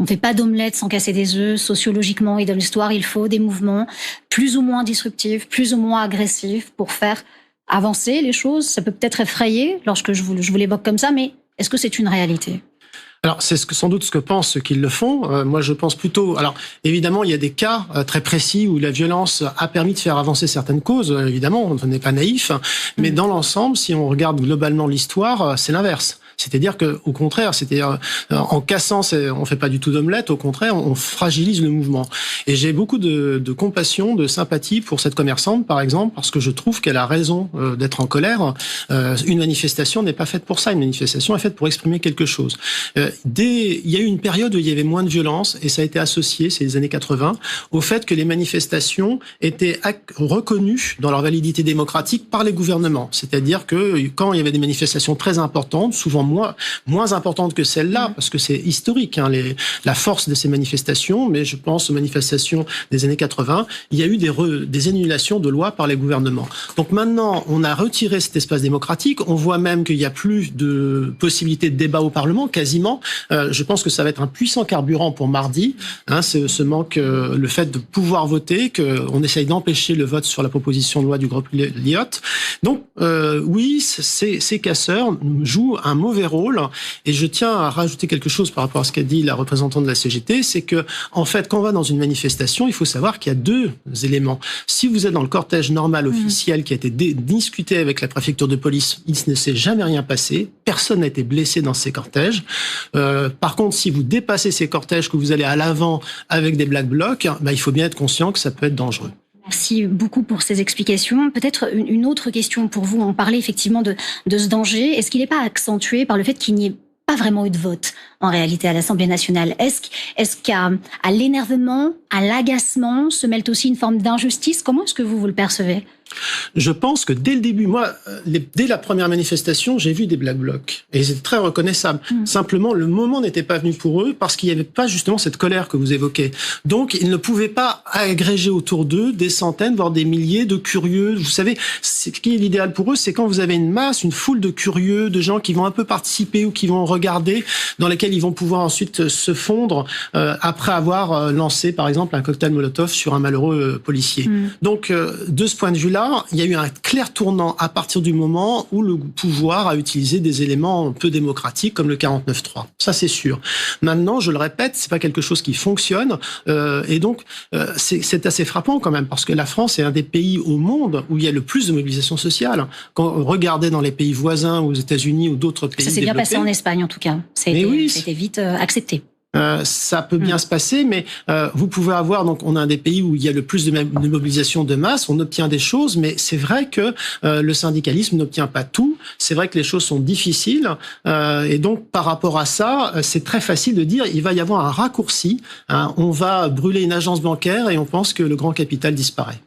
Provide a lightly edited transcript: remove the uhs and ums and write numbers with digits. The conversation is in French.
On ne fait pas d'omelette sans casser des œufs. Sociologiquement et dans l'histoire, il faut des mouvements plus ou moins disruptifs, plus ou moins agressifs pour faire avancer les choses. Ça peut peut-être effrayer lorsque je vous l'évoque comme ça, mais est-ce que c'est une réalité ? Alors, c'est sans doute ce que pensent ceux qui le font. Moi, je pense plutôt... Alors, évidemment, il y a des cas très précis où la violence a permis de faire avancer certaines causes. Évidemment, on n'est pas naïf. Mais dans l'ensemble, si on regarde globalement l'histoire, c'est l'inverse. C'est-à-dire que, au contraire, en cassant, on fait pas du tout d'omelette. Au contraire, on fragilise le mouvement. Et j'ai beaucoup de compassion, de sympathie pour cette commerçante, par exemple, parce que je trouve qu'elle a raison d'être en colère. Une manifestation n'est pas faite pour ça. Une manifestation est faite pour exprimer quelque chose. Il y a eu une période où il y avait moins de violence, et ça a été associé, c'est les années 80, au fait que les manifestations étaient reconnues dans leur validité démocratique par les gouvernements. C'est-à-dire que quand il y avait des manifestations très importantes, souvent moins importante que celle-là, parce que c'est historique, la force de ces manifestations, mais je pense aux manifestations des années 80, il y a eu des annulations de lois par les gouvernements. Donc maintenant, on a retiré cet espace démocratique, on voit même qu'il n'y a plus de possibilité de débat au Parlement, quasiment. Je pense que ça va être un puissant carburant pour mardi, ce manque, le fait de pouvoir voter, qu'on essaye d'empêcher le vote sur la proposition de loi du groupe Lyotte. Donc oui, ces casseurs jouent un mauvais rôle, et je tiens à rajouter quelque chose par rapport à ce qu'a dit la représentante de la CGT, c'est que, en fait, quand on va dans une manifestation, il faut savoir qu'il y a deux éléments. Si vous êtes dans le cortège normal officiel qui a été discuté avec la préfecture de police, il ne s'est jamais rien passé, personne n'a été blessé dans ces cortèges. Par contre, si vous dépassez ces cortèges, que vous allez à l'avant avec des black blocs, il faut bien être conscient que ça peut être dangereux. Merci beaucoup pour ces explications. Peut-être une autre question pour vous. On parlait effectivement de ce danger. Est-ce qu'il n'est pas accentué par le fait qu'il n'y ait pas vraiment eu de vote en réalité à l'Assemblée nationale? Est-ce qu'à l'énervement, à l'agacement se mêle aussi une forme d'injustice? Comment est-ce que vous le percevez? Je pense que dès le début, moi, dès la première manifestation, j'ai vu des black blocs. Et c'était très reconnaissable. Simplement, le moment n'était pas venu pour eux parce qu'il n'y avait pas justement cette colère que vous évoquez. Donc, ils ne pouvaient pas agréger autour d'eux des centaines, voire des milliers de curieux. Vous savez, ce qui est l'idéal pour eux, c'est quand vous avez une masse, une foule de curieux, de gens qui vont un peu participer ou qui vont regarder, dans lesquels ils vont pouvoir ensuite se fondre après avoir lancé, par exemple, un cocktail Molotov sur un malheureux policier. Donc, de ce point de vue-là, il y a eu un clair tournant à partir du moment où le pouvoir a utilisé des éléments peu démocratiques comme le 49.3. Ça, c'est sûr. Maintenant, je le répète, c'est pas quelque chose qui fonctionne, et donc c'est assez frappant quand même, parce que la France est un des pays au monde où il y a le plus de mobilisation sociale. Quand on regardait dans les pays voisins, aux États-Unis ou d'autres pays développés, ça s'est bien passé en Espagne en tout cas. Ça a été vite accepté. Ça peut bien se passer, mais vous pouvez avoir, donc on a un des pays où il y a le plus de mobilisation de masse, on obtient des choses, mais c'est vrai que le syndicalisme n'obtient pas tout, c'est vrai que les choses sont difficiles, et donc par rapport à ça, c'est très facile de dire il va y avoir un raccourci, on va brûler une agence bancaire et on pense que le grand capital disparaît.